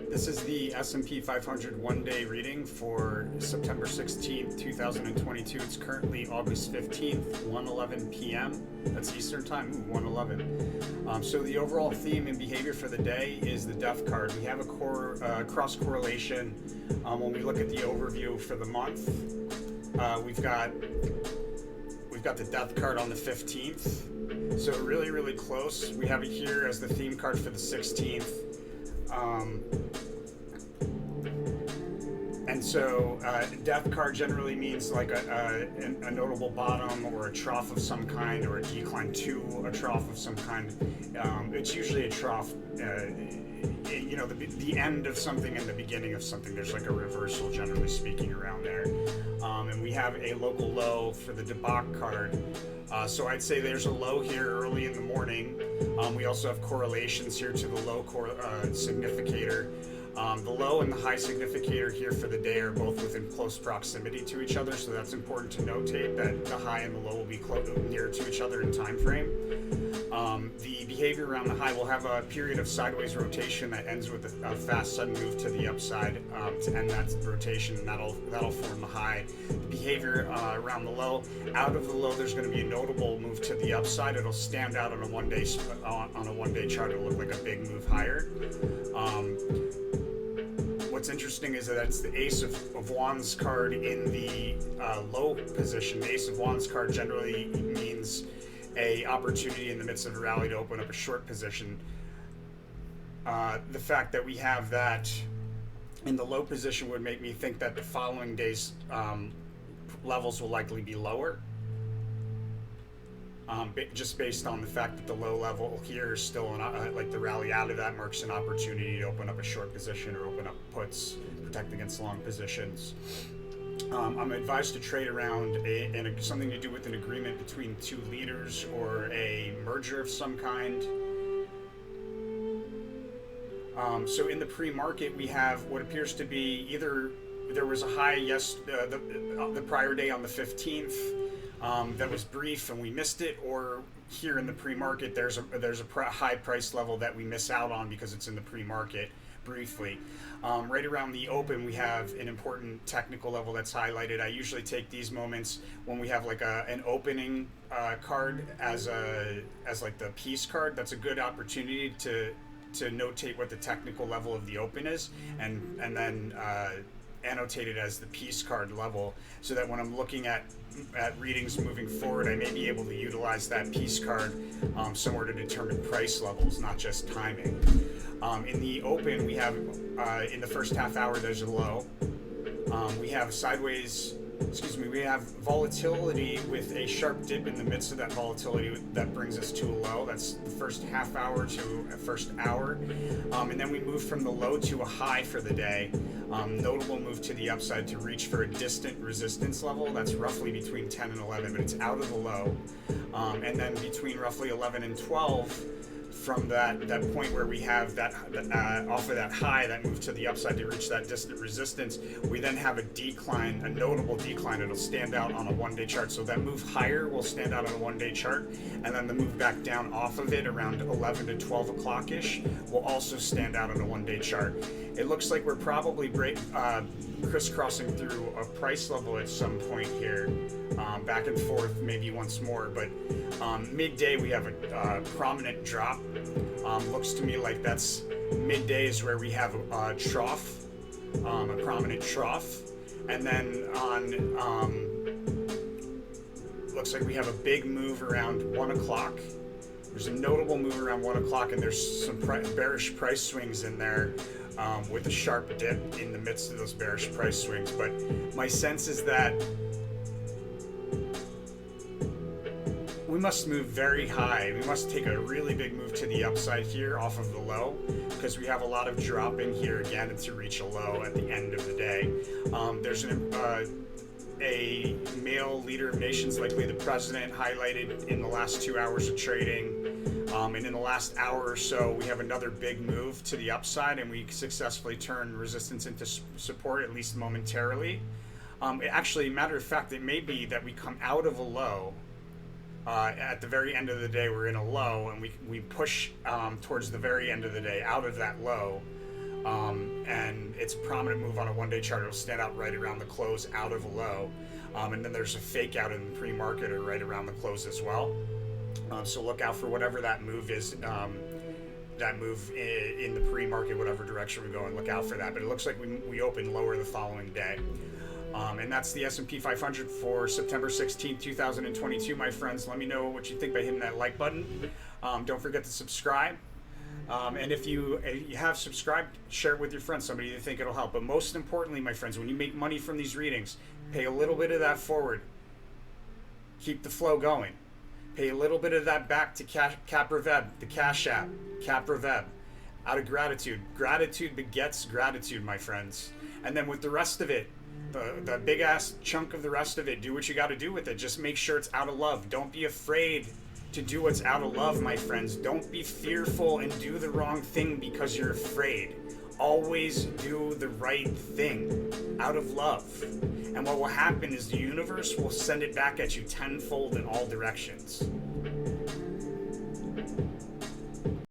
This is the S&P 500 one-day reading for September 16th, 2022. It's currently August 15th, 1:11 p.m. That's Eastern Time, 1:11. So the overall theme and behavior for the day is the Death card. We have a cross correlation when we look at the overview for the month. We've got the Death card on the 15th. So really, really close. We have it here as the theme card for the 16th. And so Death card generally means like a notable bottom or a trough of some kind, or a decline to a trough of some kind. It's usually a trough, the end of something and the beginning of something. There's like a reversal, generally speaking, around there. And we have a local low for the debauch card. So I'd say there's a low here early in the morning. We also have correlations here to the low significator. The low and the high significator here for the day are both within close proximity to each other, so that's important to notate that the high and the low will be near to each other in time frame. The behavior around the high will have a period of sideways rotation that ends with a fast sudden move to the upside to end that rotation, and that'll form the high. The behavior around the low, out of the low, there's going to be a notable move to the upside. It'll stand out on a one-day chart. It'll look like a big move higher. What's interesting is that it's the Ace of Wands card in the low position. The Ace of Wands card generally means a opportunity in the midst of a rally to open up a short position. The fact that we have that in the low position would make me think that the following day's levels will likely be lower. Just based on the fact that the low level here is still like the rally out of that marks an opportunity to open up a short position or open up puts, protect against long positions. I'm advised to trade around something to do with an agreement between two leaders or a merger of some kind. So in the pre-market, we have what appears to be either there was a high the prior day on the 15th. That was brief and we missed it, or here in the pre-market there's a high price level that we miss out on because it's in the pre-market briefly. Right around the open we have an important technical level that's highlighted. I usually take these moments when we have like an opening card as like the peace card. That's a good opportunity to notate what the technical level of the open is, and then annotate it as the peace card level, so that when I'm looking at readings moving forward, I may be able to utilize that peace card somewhere to determine price levels, not just timing. In the open, we have in the first half hour there's a low. We have we have volatility with a sharp dip in the midst of that volatility that brings us to a low. That's the first half hour to a first hour. And then we move from the low to a high for the day. Notable move to the upside to reach for a distant resistance level. That's roughly between 10 and 11, but it's out of the low. And then between roughly 11 and 12, from that point where we have that off of that high, that move to the upside to reach that distant resistance, we then have a decline, a notable decline. It'll stand out on a one-day chart. So that move higher will stand out on a one-day chart, and then the move back down off of it around 11 to 12 o'clock-ish will also stand out on a one-day chart. It looks like we're probably crisscrossing through a price level at some point here, back and forth maybe once more, but midday we have a prominent drop. Looks to me like that's midday is where we have a trough, a prominent trough, and then looks like we have a big move around 1 o'clock. There's a notable move around 1 o'clock, and there's some bearish price swings in there with a sharp dip in the midst of those bearish price swings. But my sense is that we must move very high. We must take a really big move to the upside here off of the low, because we have a lot of dropping here again to reach a low at the end of the day. There's a male leader of nations, likely the president, highlighted in the last 2 hours of trading. And in the last hour or so, we have another big move to the upside, and we successfully turn resistance into support, at least momentarily. Actually, matter of fact, it may be that we come out of a low. At the very end of the day, we're in a low, and we push towards the very end of the day out of that low. and it's a prominent move on a one-day chart. It'll stand out right around the close out of a low, and then there's a fake out in the pre-market or right around the close as well. So look out for whatever that move is. That move in the pre-market, whatever direction we go, and look out for that. But it looks like we open lower the following day. And that's the S&P 500 for September 16, 2022, my friends. Let me know what you think by hitting that like button. Don't forget to subscribe. And if you have subscribed, share it with your friends, somebody you think it'll help. But most importantly, my friends, when you make money from these readings, pay a little bit of that forward. Keep the flow going. Pay a little bit of that back to Approveb, the Cash App, Approveb, out of gratitude. Gratitude begets gratitude, my friends. And then with the rest of it, the big ass chunk of the rest of it, do what you got to do with it. Just make sure it's out of love. Don't be afraid to do what's out of love, my friends. Don't be fearful and do the wrong thing because you're afraid. Always do the right thing out of love. And what will happen is the universe will send it back at you tenfold in all directions.